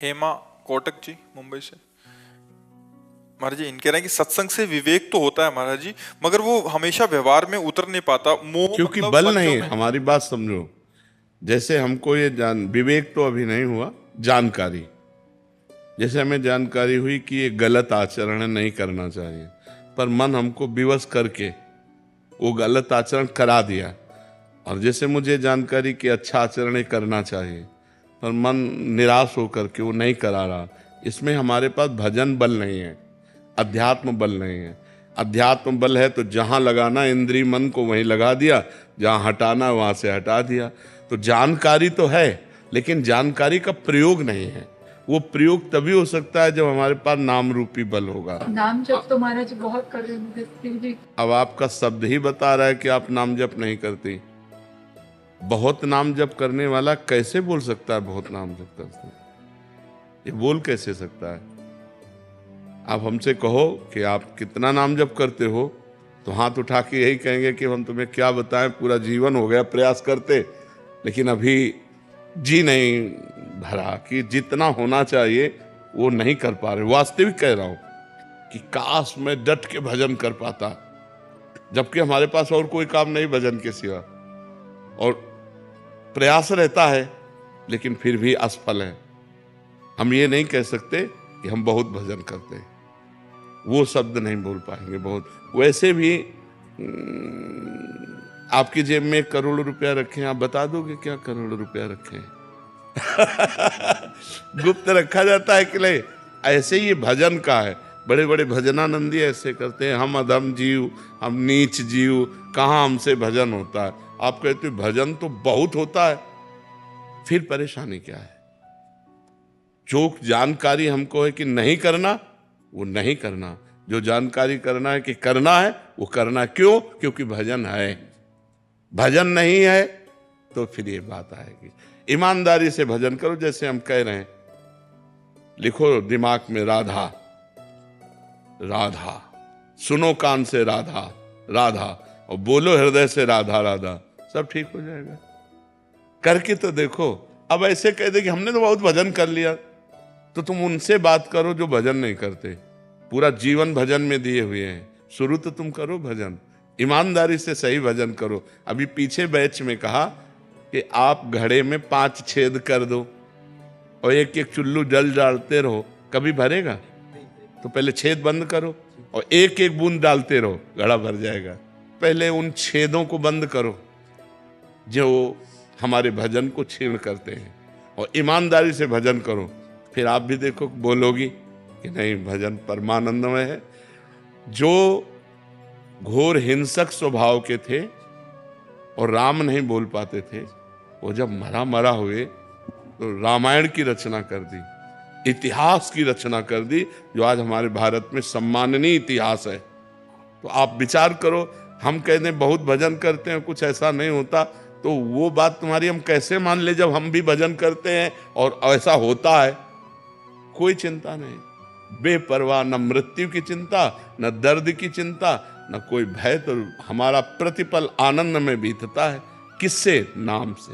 हेमा कोटक जी मुंबई से। महाराज जी इन कह रहे हैं कि सत्संग से विवेक तो होता है महाराज जी, मगर वो हमेशा व्यवहार में उतर नहीं पाता। मोह क्योंकि मतलब बल मन नहीं जो है। हमें। हमारी बात समझो। जैसे हमको ये जान विवेक तो अभी नहीं हुआ, जानकारी। जैसे हमें जानकारी हुई कि ये गलत आचरण है, नहीं करना चाहिए, पर मन हमको विवश करके वो गलत आचरण करा दिया। और जैसे मुझे जानकारी कि अच्छा आचरण ही करना चाहिए, पर मन निराश होकर के वो नहीं करा रहा। इसमें हमारे पास भजन बल नहीं है, अध्यात्म बल नहीं है। अध्यात्म बल है तो जहां लगाना इंद्रिय मन को वहीं लगा दिया, जहां हटाना वहां से हटा दिया। तो जानकारी तो है, लेकिन जानकारी का प्रयोग नहीं है। वो प्रयोग तभी हो सकता है जब हमारे पास नाम रूपी बल होगा। नाम जप तो महाराज बहुत कर रहे हैं फिर भी। अब आपका शब्द ही बता रहा है कि आप नाम जप नहीं करती। बहुत नाम जप करने वाला कैसे बोल सकता है बहुत नाम जप करते हैं? ये बोल कैसे सकता है? आप हमसे कहो कि आप कितना नाम जप करते हो, तो हाथ उठा के यही कहेंगे कि हम तुम्हें क्या बताएं, पूरा जीवन हो गया प्रयास करते, लेकिन अभी जी नहीं भरा कि जितना होना चाहिए वो नहीं कर पा रहे। वास्तविक कह रहा हूं कि काश मैं डट के भजन कर पाता, जबकि हमारे पास और कोई काम नहीं भजन के सिवा, और प्रयास रहता है, लेकिन फिर भी असफल है। हम ये नहीं कह सकते कि हम बहुत भजन करते हैं, वो शब्द नहीं बोल पाएंगे। बहुत वैसे भी आपकी जेब में 1 करोड़ रुपया रखे हैं, आप बता दोगे क्या करोड़ रुपया रखे हैं? गुप्त रखा जाता है कि नहीं? ऐसे ही भजन का है। बड़े बड़े भजनानंदी ऐसे करते हैं, हम अधम जीव, हम नीच जीव, कहाँ हमसे भजन होता है। आप कहते हो भजन तो बहुत होता है, फिर परेशानी क्या है? जो जानकारी हमको है कि नहीं करना, वो नहीं करना। जो जानकारी करना है कि करना है, वो करना। क्यों? क्योंकि भजन है। भजन नहीं है तो फिर ये बात आएगी। ईमानदारी से भजन करो, जैसे हम कह रहे हैं। लिखो दिमाग में राधा राधा, सुनो कान से राधा राधा, और बोलो हृदय से राधा राधा, सब ठीक हो जाएगा। करके तो देखो। अब ऐसे कह दे कि हमने तो बहुत भजन कर लिया, तो तुम उनसे बात करो जो भजन नहीं करते, पूरा जीवन भजन में दिए हुए हैं। शुरू तो तुम करो भजन, ईमानदारी से सही भजन करो। अभी पीछे बैच में कहा कि आप घड़े में 5 छेद कर दो और एक एक चुल्लू जल डालते रहो, कभी भरेगा? तो पहले छेद बंद करो और एक एक बूंद डालते रहो, घड़ा भर जाएगा। पहले उन छेदों को बंद करो जो हमारे भजन को छीण करते हैं, और ईमानदारी से भजन करो। फिर आप भी देखो, बोलोगी कि नहीं भजन परमानंदमय है। जो घोर हिंसक स्वभाव के थे और राम नहीं बोल पाते थे, वो जब मरा मरा हुए तो रामायण की रचना कर दी, इतिहास की रचना कर दी, जो आज हमारे भारत में सम्माननीय इतिहास है। तो आप विचार करो, हम कहते हैं बहुत भजन करते हैं, कुछ ऐसा नहीं होता, तो वो बात तुम्हारी हम कैसे मान ले जब हम भी भजन करते हैं और ऐसा होता है? कोई चिंता नहीं, बेपरवाह, न मृत्यु की चिंता, न दर्द की चिंता, न कोई भय। तो हमारा प्रतिपल आनंद में बीतता है। किससे? नाम से,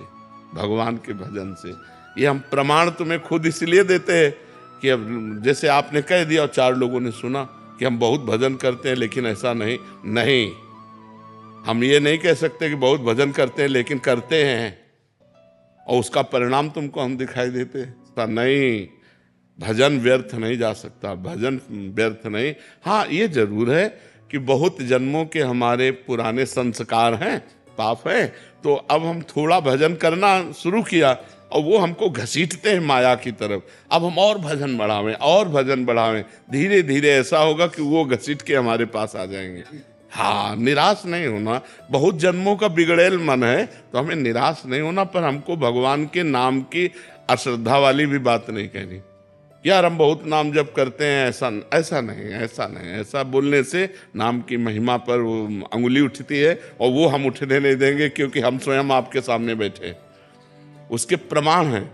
भगवान के भजन से। ये हम प्रमाण तुम्हें खुद इसलिए देते हैं कि अब जैसे आपने कह दिया और 4 लोगों ने सुना कि हम बहुत भजन करते हैं, लेकिन ऐसा नहीं। नहीं, हम ये नहीं कह सकते कि बहुत भजन करते हैं लेकिन करते हैं और उसका परिणाम तुमको हम दिखाई देते हैं, ऐसा नहीं। भजन व्यर्थ नहीं जा सकता, भजन व्यर्थ नहीं। हाँ, ये जरूर है कि बहुत जन्मों के हमारे पुराने संस्कार हैं, पाप हैं, तो अब हम थोड़ा भजन करना शुरू किया और वो हमको घसीटते हैं माया की तरफ। अब हम और भजन बढ़ावें, और भजन बढ़ावें, धीरे धीरे ऐसा होगा कि वो घसीट के हमारे पास आ जाएंगे। हाँ, निराश नहीं होना। बहुत जन्मों का बिगड़ेल मन है तो हमें निराश नहीं होना, पर हमको भगवान के नाम की अश्रद्धा वाली भी बात नहीं कहनी। यार हम बहुत नाम जप करते हैं, ऐसा ऐसा नहीं, ऐसा नहीं। ऐसा बोलने से नाम की महिमा पर वो अंगुली उठती है, और वो हम उठने नहीं देंगे, क्योंकि हम स्वयं आपके सामने बैठे हैं। उसके प्रमाण हैं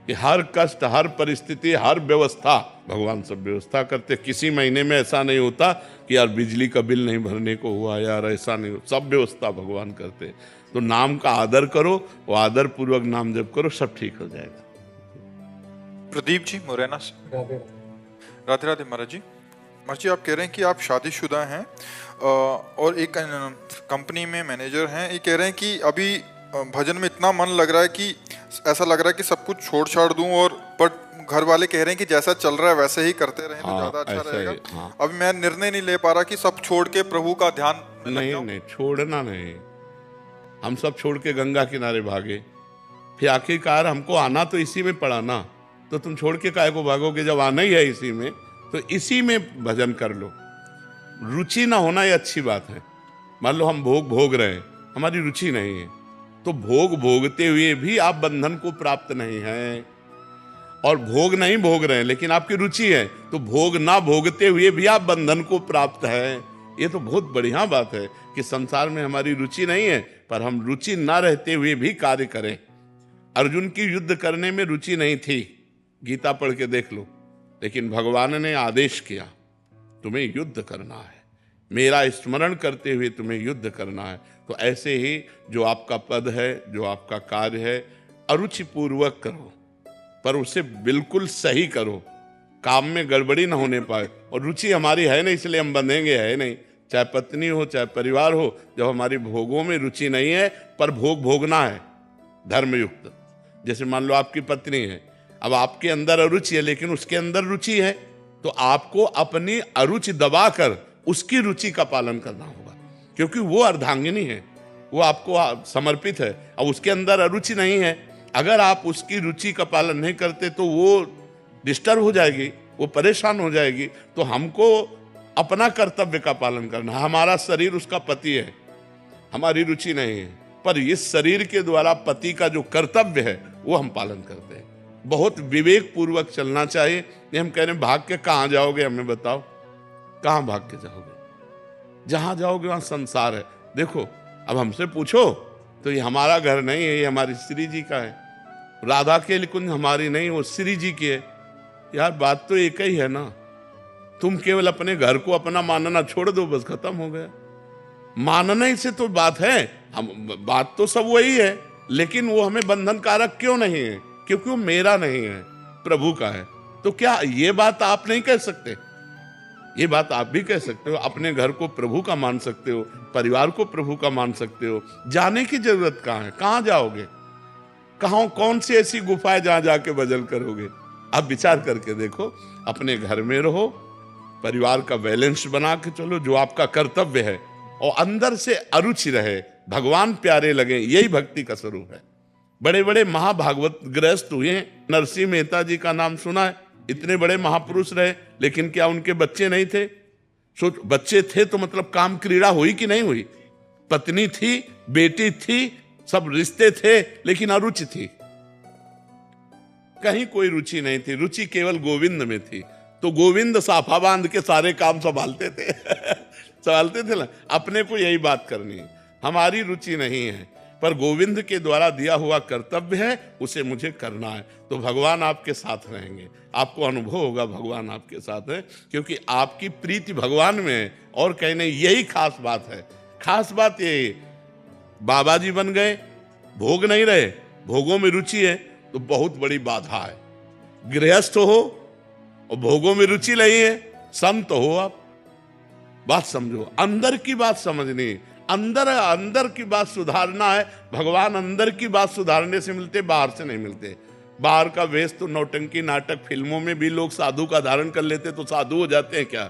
कि हर कष्ट, हर परिस्थिति, हर व्यवस्था भगवान सब व्यवस्था करते। किसी महीने में ऐसा नहीं होता कि यार बिजली का बिल नहीं भरने को हुआ, यार ऐसा नहीं हो, सब व्यवस्था भगवान करते। तो नाम का आदर करो, वो आदर पूर्वक नाम जप करो, सब ठीक हो जाएगा। प्रदीप जी मुरैना से। राधे राधे महाराज जी। महाराज जी, आप कह रहे हैं कि आप शादीशुदा हैं और एक कंपनी में मैनेजर हैं। ये कह रहे हैं कि अभी भजन में इतना मन लग रहा है कि ऐसा लग रहा है कि सब कुछ छोड़ छाड़ दूं, और बट घर वाले कह रहे हैं कि जैसा चल रहा है वैसे ही करते रहें तो ज्यादा अच्छा रहेगा। अभी मैं निर्णय नहीं ले पा रहा कि सब छोड़ के प्रभु का ध्यान में लग जाऊं। नहीं, छोड़ना नहीं। हम सब छोड़ के गंगा किनारे भागे, फिर आखिरकार हमको आना तो इसी में पड़ा ना, तो तुम छोड़ के काहे को भागोगे? जब आना ही है इसी में, तो इसी में भजन कर लो। रुचि ना होना ये अच्छी बात है। मान लो हम भोग रहे हैं, हमारी रुचि नहीं है, तो भोगते हुए भी आप बंधन को प्राप्त नहीं हैं। और भोग नहीं भोग रहे हैं लेकिन आपकी रुचि है, तो भोग ना भोगते हुए भी आप बंधन को प्राप्त है। ये तो बहुत बढ़िया बात है कि संसार में हमारी रुचि नहीं है, पर हम रुचि ना रहते हुए भी कार्य करें। अर्जुन की युद्ध करने में रुचि नहीं थी, गीता पढ़ के देख लो, लेकिन भगवान ने आदेश किया तुम्हें युद्ध करना है, मेरा स्मरण करते हुए तुम्हें युद्ध करना है। तो ऐसे ही जो आपका पद है, जो आपका कार्य है, अरुचि पूर्वक करो, पर उसे बिल्कुल सही करो, काम में गड़बड़ी ना होने पाए। और रुचि हमारी है नहीं, इसलिए हम बंधेंगे, है नहीं। चाहे पत्नी हो, चाहे परिवार हो, जब हमारी भोगों में रुचि नहीं है, पर भोग भोगना है धर्मयुक्त। जैसे मान लो आपकी पत्नी है, अब आपके अंदर अरुचि है लेकिन उसके अंदर रुचि है, तो आपको अपनी अरुचि दबाकर उसकी रुचि का पालन करना होगा, क्योंकि वो अर्धांगिनी है, वो आपको समर्पित है। अब उसके अंदर अरुचि नहीं है, अगर आप उसकी रुचि का पालन नहीं करते तो वो डिस्टर्ब हो जाएगी, वो परेशान हो जाएगी। तो हमको अपना कर्तव्य का पालन करना है। हमारा शरीर उसका पति है, हमारी रुचि नहीं है, पर इस शरीर के द्वारा पति का जो कर्तव्य है वो हम पालन करते हैं। बहुत विवेक पूर्वक चलना चाहिए। ये हम कह रहे हैं भाग के कहाँ जाओगे, हमें बताओ, कहाँ भाग के जाओगे? जहां जाओगे वहां संसार है। देखो, अब हमसे पूछो तो ये हमारा घर नहीं है, ये हमारी श्री जी का है। राधा के कुंज हमारी नहीं, वो श्री जी की है। यार बात तो एक ही है ना, तुम केवल अपने घर को अपना मानना छोड़ दो, बस खत्म हो गया। मानने से तो बात है, हम बात तो सब वही है, लेकिन वो हमें बंधन कारक क्यों नहीं है? क्योंकि वो मेरा नहीं है, प्रभु का है। तो क्या ये बात आप नहीं कह सकते? ये बात आप भी कह सकते हो। अपने घर को प्रभु का मान सकते हो, परिवार को प्रभु का मान सकते हो। जाने की जरूरत कहाँ है? कहाँ जाओगे? कहाँ, कौन सी ऐसी गुफाएं जहां जाके भजन करोगे? आप विचार करके देखो। अपने घर में रहो, परिवार का बैलेंस बना के चलो, जो आपका कर्तव्य है, और अंदर से अरुचि रहे, भगवान प्यारे लगे, यही भक्ति का स्वरूप है। बड़े बड़े महाभागवत गृहस्थ हुए हैं। नरसिंह मेहता जी का नाम सुना है, इतने बड़े महापुरुष रहे, लेकिन क्या उनके बच्चे नहीं थे? सोच, बच्चे थे तो मतलब काम क्रीड़ा हुई कि नहीं हुई? पत्नी थी, बेटी थी, सब रिश्ते थे, लेकिन अरुचि थी, कहीं कोई रुचि नहीं थी। रुचि केवल गोविंद में थी। तो गोविंद साफा बांध के सारे काम संभालते थे संभालते थे ना। अपने को यही बात करनी है, हमारी रुचि नहीं है, पर गोविंद के द्वारा दिया हुआ कर्तव्य है, उसे मुझे करना है। तो भगवान आपके साथ रहेंगे, आपको अनुभव होगा भगवान आपके साथ है, क्योंकि आपकी प्रीति भगवान में है, और कहीं नहीं। यही खास बात है। खास बात ये, बाबा जी बन गए, भोग नहीं रहे, भोगों में रुचि है, तो बहुत बड़ी बाधा है। गृहस्थ हो और भोगों में रुचि नहीं है, संत हो आप। बात समझो, अंदर की बात समझनी, अंदर की बात सुधारना है। भगवान अंदर की बात सुधारने से मिलते, बाहर से नहीं मिलते। बाहर का वेश तो नौटंकी नाटक फिल्मों में भी लोग साधु का धारण कर लेते तो साधु हो जाते हैं क्या?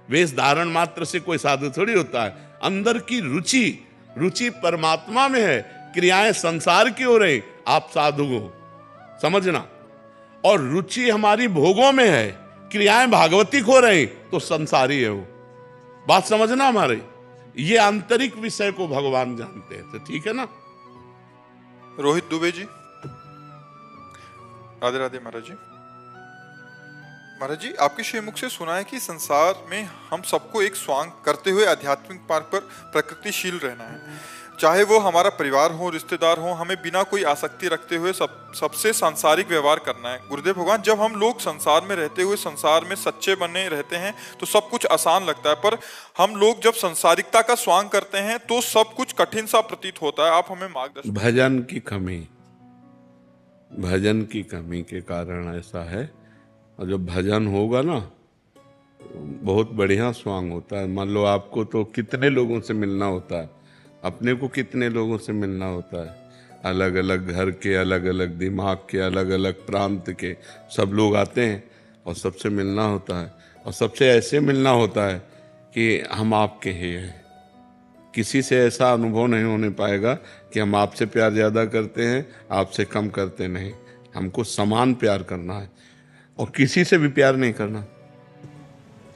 वेश धारण मात्र से कोई साधु थोड़ी होता है। अंदर की रुचि परमात्मा में है, क्रियाएं संसार की हो रही, आप साधु हो, समझना। और रुचि हमारी भोगों में है, क्रियाएं भागवतिक हो रही, तो संसारी है वो। बात समझना हमारी। ये आंतरिक विषय को भगवान जानते हैं। तो ठीक है ना। रोहित दुबे जी, राधे राधे महाराज जी। महाराज जी, आपके श्रीमुख से सुना है कि संसार में हम सबको एक स्वांग करते हुए आध्यात्मिक मार्ग पर प्रकृतिशील रहना है। चाहे वो हमारा परिवार हो, रिश्तेदार हो, हमें बिना कोई आसक्ति रखते हुए सबसे सांसारिक व्यवहार करना है। गुरुदेव भगवान, जब हम लोग संसार में रहते हुए संसार में सच्चे बने रहते हैं तो सब कुछ आसान लगता है, पर हम लोग जब संसारिकता का स्वांग करते हैं तो सब कुछ कठिन सा प्रतीत होता है। आप हमें मार्गदर्शन। भजन की कमी, भजन की कमी के कारण ऐसा है। और जब भजन होगा ना, बहुत बढ़िया स्वांग होता है। मान लो आपको तो कितने लोगों से मिलना होता है, अपने को कितने लोगों से मिलना होता है, अलग अलग घर के, अलग अलग दिमाग के, अलग अलग प्रांत के सब लोग आते हैं और सबसे मिलना होता है। और सबसे ऐसे मिलना होता है कि हम आपके ही हैं। किसी से ऐसा अनुभव नहीं होने पाएगा कि हम आपसे प्यार ज़्यादा करते हैं, आपसे कम करते नहीं। हमको समान प्यार करना है और किसी से भी प्यार नहीं करना।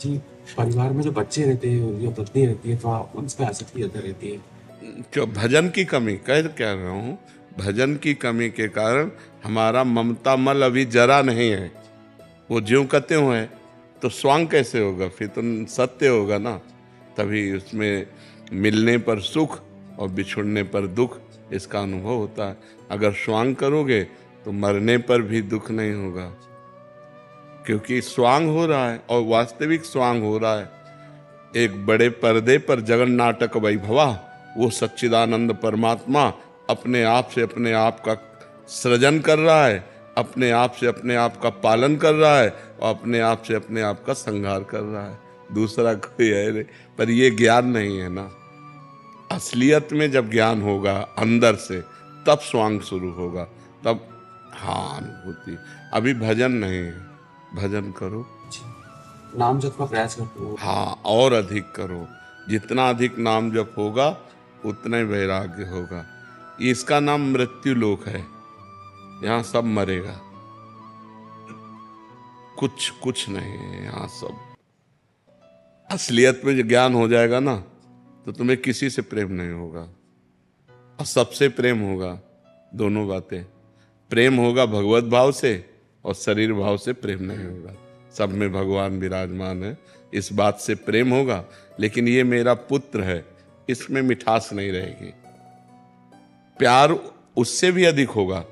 जी, परिवार में जो बच्चे रहते हैं, जो पत्नी रहती है, तो आप उन पे आसक्ति ज़्यादा रहती है। जो भजन की कमी कह रहा हूँ, भजन की कमी के कारण हमारा ममता मल अभी जरा नहीं है। वो ज्यों कहते हुए तो स्वांग कैसे होगा? फिर तो सत्य होगा ना। तभी उसमें मिलने पर सुख और बिछुड़ने पर दुख, इसका अनुभव होता है। अगर स्वांग करोगे तो मरने पर भी दुख नहीं होगा, क्योंकि स्वांग हो रहा है और वास्तविक स्वांग हो रहा है। एक बड़े पर्दे पर जगन नाटक वैभवा, वो सच्चिदानंद परमात्मा अपने आप से अपने आप का सृजन कर रहा है, अपने आप से अपने आप का पालन कर रहा है और अपने आप से अपने आप का संहार कर रहा है। दूसरा कोई है नहीं। पर ये ज्ञान नहीं है ना। असलियत में जब ज्ञान होगा अंदर से, तब स्वांग शुरू होगा, तब हाँ अनुभूति। अभी भजन नहीं है, भजन करो, नाम जप का प्रयास करते हो। हाँ और अधिक करो। जितना अधिक नाम जप होगा उतना ही वैराग्य होगा। इसका नाम मृत्यु लोक है, यहाँ सब मरेगा, कुछ नहीं है यहाँ सब। असलियत में जो ज्ञान हो जाएगा ना, तो तुम्हें किसी से प्रेम नहीं होगा और सबसे प्रेम होगा। दोनों बातें, प्रेम होगा भगवत भाव से और शरीर भाव से प्रेम नहीं होगा। सब में भगवान विराजमान है, इस बात से प्रेम होगा। लेकिन ये मेरा पुत्र है, इसमें मिठास नहीं रहेगी। प्यार उससे भी अधिक होगा।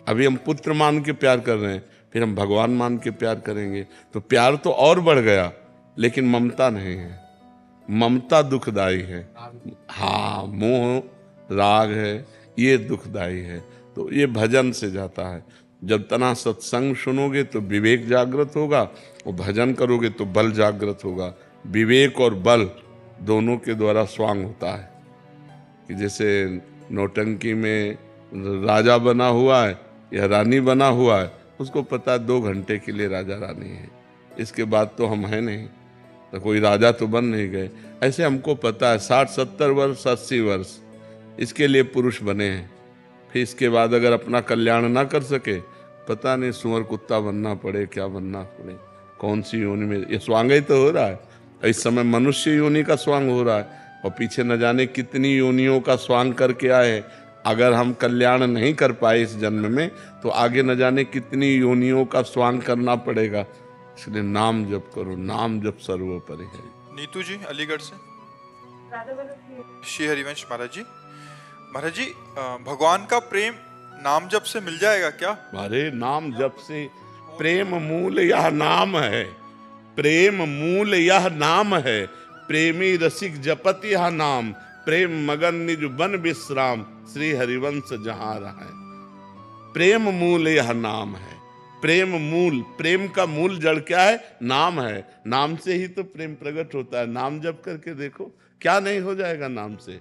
अभी हम पुत्र मान के प्यार कर रहे हैं, फिर हम भगवान मान के प्यार करेंगे तो प्यार तो और बढ़ गया, लेकिन ममता नहीं है। ममता दुखदाई है, हाँ मोह राग है, ये दुखदाई है। तो ये भजन से जाता है। जब तना सत्संग सुनोगे तो विवेक जागृत होगा और भजन करोगे तो बल जागृत होगा। विवेक और बल दोनों के द्वारा स्वांग होता है। कि जैसे नौटंकी में राजा बना हुआ है या रानी बना हुआ है, उसको पता है 2 घंटे के लिए राजा रानी है, इसके बाद तो हम हैं नहीं, तो कोई राजा तो बन नहीं गए। ऐसे हमको पता है 60-70 वर्ष 80 वर्ष इसके लिए पुरुष बने हैं। फिर इसके बाद अगर अपना कल्याण ना कर सके, पता नहीं सुअर कुत्ता बनना पड़े, क्या बनना पड़े, कौन सी योनि में। ये स्वांग ही तो हो रहा है। इस समय मनुष्य योनि का स्वांग हो रहा है और पीछे न जाने कितनी योनियों का स्वांग करके आए। अगर हम कल्याण नहीं कर पाए इस जन्म में, तो आगे न जाने कितनी योनियों का स्वांग करना पड़ेगा। इसलिए नाम जप करो, नाम जप सर्वोपरि है। नीतू जी अलीगढ़ से। श्री हरिवंश महाराज जी, महाराज जी भगवान का प्रेम नाम जप से मिल जाएगा क्या? अरे नाम जप से प्रेम मूल यह नाम है, प्रेम मूल यह नाम है। प्रेमी रसिक जपत यह नाम, प्रेम मगन निज बन विश्राम, श्री हरिवंश जहां रहा है। प्रेम मूल यह नाम है। प्रेम मूल, प्रेम का मूल जड़ क्या है? नाम है। नाम से ही तो प्रेम प्रकट होता है। नाम जप करके देखो, क्या नहीं हो जाएगा नाम से,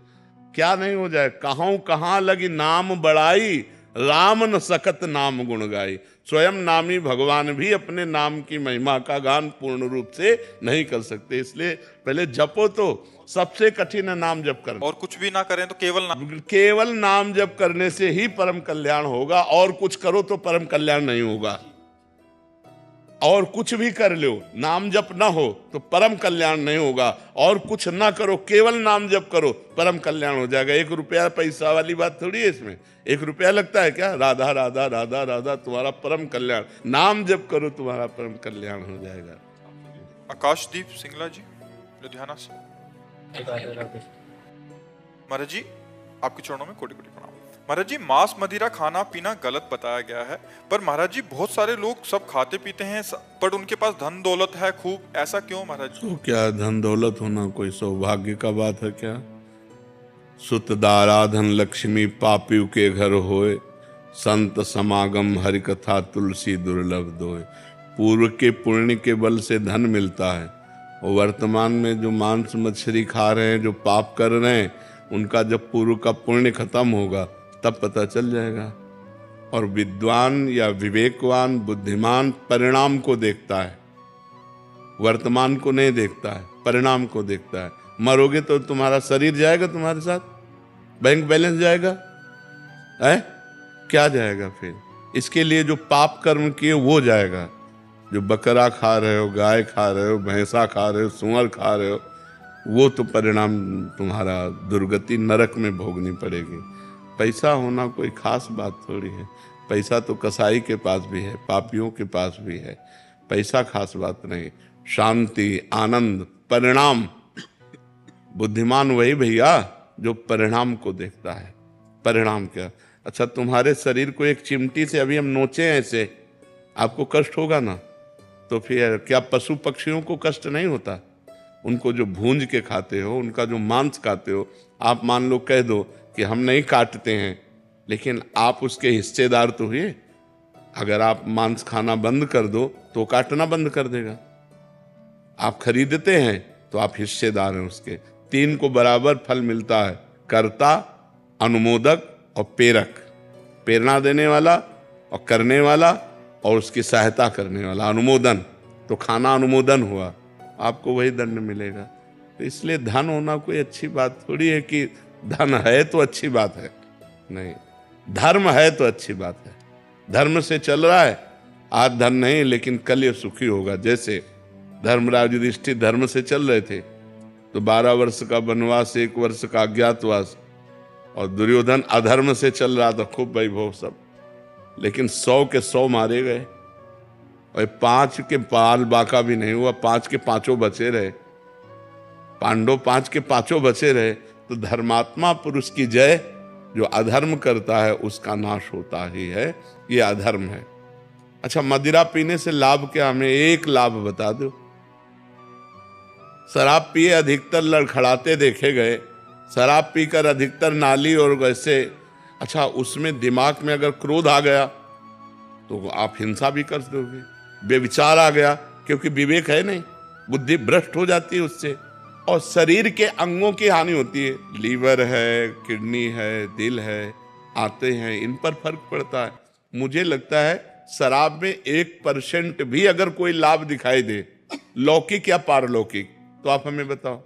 क्या नहीं हो जाए। कहाँ लगी नाम बड़ाई, राम न सकत नाम गुण गाई। स्वयं नामी भगवान भी अपने नाम की महिमा का गान पूर्ण रूप से नहीं कर सकते। इसलिए पहले जपो, तो सबसे कठिन है नाम जप करना। और कुछ भी ना करें तो केवल नाम जप करने से ही परम कल्याण होगा। और कुछ करो तो परम कल्याण नहीं होगा। और कुछ भी कर लो, नाम जप ना हो तो परम कल्याण नहीं होगा। और कुछ ना करो, केवल नाम जप करो, परम कल्याण हो जाएगा। 1 रुपया पैसा वाली बात थोड़ी है इसमें। 1 रुपया लगता है क्या? राधा राधा राधा राधा, तुम्हारा परम कल्याण। नाम जप करो, तुम्हारा परम कल्याण हो जाएगा। आकाशदीप सिंगला जी लुधियाना से। महाराज जी आपके चरणों में कोटि कोटि प्रणाम। महाराज जी मांस मदिरा खाना पीना गलत बताया गया है, पर महाराज जी बहुत सारे लोग सब खाते पीते हैं, पर उनके पास धन दौलत है खूब, ऐसा क्यों महाराज जी? तो क्या धन दौलत होना कोई सौभाग्य का बात है क्या? सुत दाराधन लक्ष्मी पापियों के घर होए, संत समागम हरि कथा तुलसी दुर्लभ दोय। पूर्व के पुण्य के बल से धन मिलता है, और वर्तमान में जो मांस मछली खा रहे हैं, जो पाप कर रहे हैं, उनका जब पूर्व का पुण्य खत्म होगा तब पता चल जाएगा। और विद्वान या विवेकवान बुद्धिमान परिणाम को देखता है, वर्तमान को नहीं देखता है, परिणाम को देखता है। मरोगे तो तुम्हारा शरीर जाएगा तुम्हारे साथ, बैंक बैलेंस जाएगा है, क्या जाएगा फिर? इसके लिए जो पाप कर्म किए वो जाएगा। जो बकरा खा रहे हो, गाय खा रहे हो, भैंसा खा रहे हो, सुअर खा रहे हो, वो तो परिणाम तुम्हारा दुर्गति नरक में भोगनी पड़ेगी। पैसा होना कोई खास बात थोड़ी है। पैसा तो कसाई के पास भी है, पापियों के पास भी है। पैसा खास बात नहीं। शांति, आनंद, परिणाम। बुद्धिमान वही भैया जो परिणाम को देखता है। परिणाम क्या? अच्छा, तुम्हारे शरीर को एक चिमटी से अभी हम नोचे ऐसे, आपको कष्ट होगा ना? तो फिर क्या पशु पक्षियों को कष्ट नहीं होता? उनको जो भूंज के खाते हो, उनका जो मांस खाते हो, आप मान लो कह दो कि हम नहीं काटते हैं, लेकिन आप उसके हिस्सेदार तो हुए। अगर आप मांस खाना बंद कर दो तो काटना बंद कर देगा। आप खरीदते हैं तो आप हिस्सेदार हैं उसके। तीन को बराबर फल मिलता है, कर्ता, अनुमोदक और प्रेरक। प्रेरणा देने वाला और करने वाला और उसकी सहायता करने वाला, अनुमोदन। तो खाना अनुमोदन हुआ, आपको वही दंड मिलेगा। तो इसलिए धन होना कोई अच्छी बात थोड़ी है कि धन है तो अच्छी बात है, नहीं। धर्म है तो अच्छी बात है। धर्म से चल रहा है, आज धन नहीं लेकिन कल ये सुखी होगा। जैसे धर्मराज युधिष्ठिर धर्म से चल रहे थे तो 12 वर्ष का वनवास, 1 वर्ष का अज्ञातवास, और दुर्योधन अधर्म से चल रहा था, खूब वैभव सब, लेकिन 100 के 100 मारे गए और 5 के पाल बाका भी नहीं हुआ, 5 के 5 बचे रहे। पांडव 5 के 5 बचे रहे। तो धर्मात्मा पुरुष की जय, जो अधर्म करता है उसका नाश होता ही है। ये अधर्म है। अच्छा, मदिरा पीने से लाभ क्या? हमें एक लाभ बता दो। शराब पिए अधिकतर लड़खड़ाते देखे गए। शराब पीकर अधिकतर नाली और वैसे, अच्छा, उसमें दिमाग में अगर क्रोध आ गया तो आप हिंसा भी कर दोगे। बेविचार आ गया, क्योंकि विवेक है नहीं, बुद्धि भ्रष्ट हो जाती है उससे, और शरीर के अंगों की हानि होती है। लीवर है, किडनी है, दिल है, आते हैं, इन पर फर्क पड़ता है। मुझे लगता है शराब में 1% भी अगर कोई लाभ दिखाई दे, लौकिक या पारलौकिक, तो आप हमें बताओ।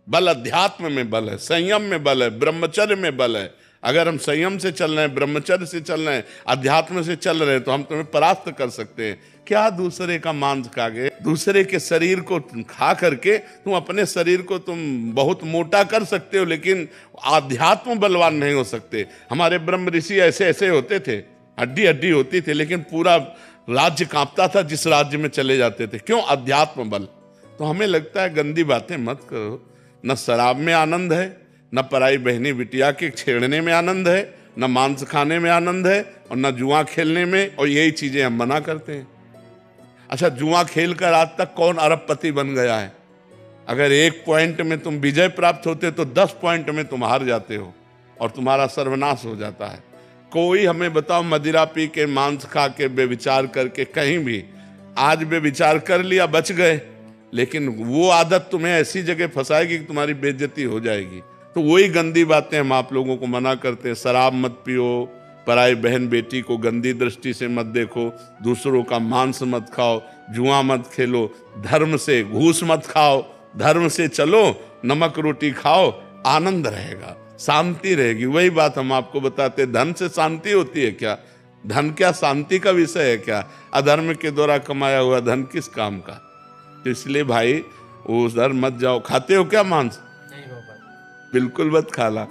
बल अध्यात्म में बल है, संयम में बल है, ब्रह्मचर्य में बल है। अगर हम संयम से चल रहे हैं, ब्रह्मचर्य से चल रहे हैं, अध्यात्म से चल रहे हैं, तो हम तुम्हें परास्त कर सकते हैं। क्या दूसरे का मांस खा के, दूसरे के शरीर को खा करके तुम अपने शरीर को तुम बहुत मोटा कर सकते हो, लेकिन आध्यात्म बलवान नहीं हो सकते। हमारे ब्रह्म ऋषि ऐसे ऐसे होते थे, हड्डी हड्डी होती थी, लेकिन पूरा राज्य कांपता था जिस राज्य में चले जाते थे। क्यों? अध्यात्म बल। तो हमें लगता है गंदी बातें मत करो। न शराब में आनंद है, न पराई बहनी बिटिया के छेड़ने में आनंद है, न मांस खाने में आनंद है, और न जुआ खेलने में, और यही चीजें हम मना करते हैं। अच्छा, जुआ खेलकर आज तक कौन अरबपति बन गया है? अगर 1 पॉइंट में तुम विजय प्राप्त होते तो 10 पॉइंट में तुम हार जाते हो और तुम्हारा सर्वनाश हो जाता है। कोई हमें बताओ, मदिरा पी के, मांस खा के, बेविचार करके, कहीं भी आज बेविचार कर लिया, बच गए, लेकिन वो आदत तुम्हें ऐसी जगह फंसाएगी कि तुम्हारी बेइज्जती हो जाएगी। तो वही गंदी बातें हम आप लोगों को मना करते हैं। शराब मत पियो, पराई बहन बेटी को गंदी दृष्टि से मत देखो, दूसरों का मांस मत खाओ, जुआ मत खेलो, धर्म से घूस मत खाओ, धर्म से चलो, नमक रोटी खाओ, आनंद रहेगा, शांति रहेगी। वही बात हम आपको बताते। धन से शांति होती है क्या? धन क्या शांति का विषय है क्या? अधर्म के द्वारा कमाया हुआ धन किस काम का? तो इसलिए भाई उधर मत जाओ। खाते हो क्या मांस? नहीं बाबा, बिल्कुल मत खाला।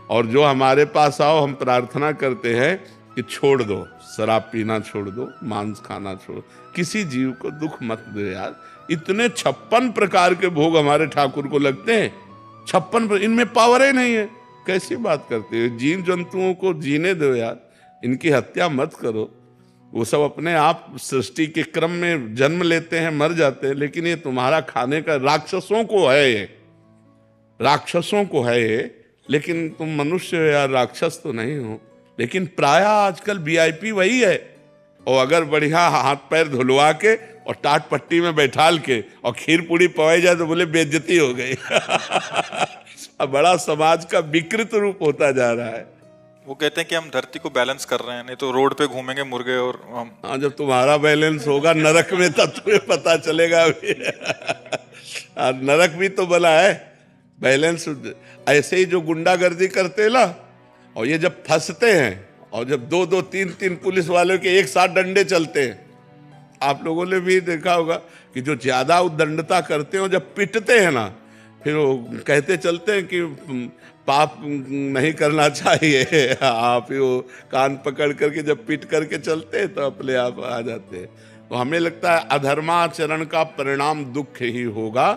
और जो हमारे पास आओ, हम प्रार्थना करते हैं कि छोड़ दो, शराब पीना छोड़ दो, मांस खाना छोड़, किसी जीव को दुख मत दो यार। इतने 56 प्रकार के भोग हमारे ठाकुर को लगते हैं, 56, इनमें पावर ही नहीं है। कैसी बात करते हो? जीव जंतुओं को जीने दो यार, इनकी हत्या मत करो। वो सब अपने आप सृष्टि के क्रम में जन्म लेते हैं, मर जाते हैं, लेकिन ये तुम्हारा खाने का, राक्षसों को है ये, राक्षसों को है ये। लेकिन तुम मनुष्य हो यार, राक्षस तो नहीं हो। लेकिन प्राय आजकल वीआईपी वही है, और अगर बढ़िया हाथ पैर धुलवा के और टाट पट्टी में बैठाल के और खीर पूड़ी पवाई जाए तो बोले बेइज्जती हो गई। अब बड़ा समाज का विकृत रूप होता जा रहा है। वो कहते हैं कि हम धरती को बैलेंस कर रहे हैं, नहीं तो रोड पे घूमेंगे मुर्गे और हम। हाँ, जब तुम्हारा बैलेंस होगा नरक में तब तुम्हें पता चलेगा। नरक भी तो बना है बैलेंस। ऐसे ही जो गुंडागर्दी करते ला, और ये जब फंसते हैं और जब 2-2, 3-3 पुलिस वालों के एक साथ डंडे चलते हैं, आप लोगों ने भी देखा होगा कि जो ज्यादा उद्दंडता करते हैं जब पिटते हैं ना, फिर वो कहते चलते हैं कि पाप नहीं करना चाहिए। आप ही वो कान पकड़ करके जब पीट करके चलते हैं तो अपने आप आ जाते हैं। तो हमें लगता है अधर्माचरण का परिणाम दुख ही होगा।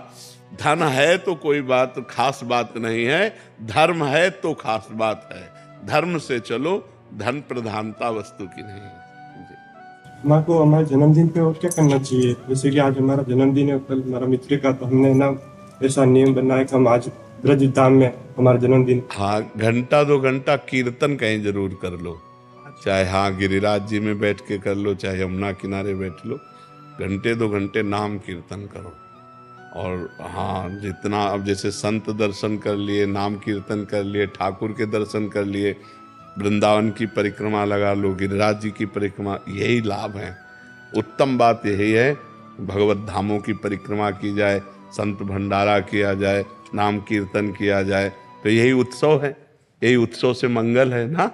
धन है तो कोई बात खास बात नहीं है, धर्म है तो खास बात है। धर्म से चलो, धन प्रधानता वस्तु की नहीं है। हमारे को हमारे जन्मदिन पे और क्या करना चाहिए? जैसे कि आज हमारा जन्मदिन है, कल हमारा मित्र का, तो हमने ना ऐसा नियम बनाया कि हम आज ब्रज धाम में हमारा जन्मदिन। हाँ, 1-2 घंटा कीर्तन कहीं जरूर कर लो, चाहे हाँ गिरिराज जी में बैठ के कर लो, चाहे यमुना किनारे बैठ लो, 1-2 घंटे नाम कीर्तन करो। और हाँ, जितना अब जैसे संत दर्शन कर लिए, नाम कीर्तन कर लिए, ठाकुर के दर्शन कर लिए, वृंदावन की परिक्रमा लगा लो, गिरिराज जी की परिक्रमा, यही लाभ है। उत्तम बात यही है, भगवत धामों की परिक्रमा की जाए, संत भंडारा किया जाए, नाम कीर्तन किया जाए, तो यही उत्सव है, यही उत्सव से मंगल है ना।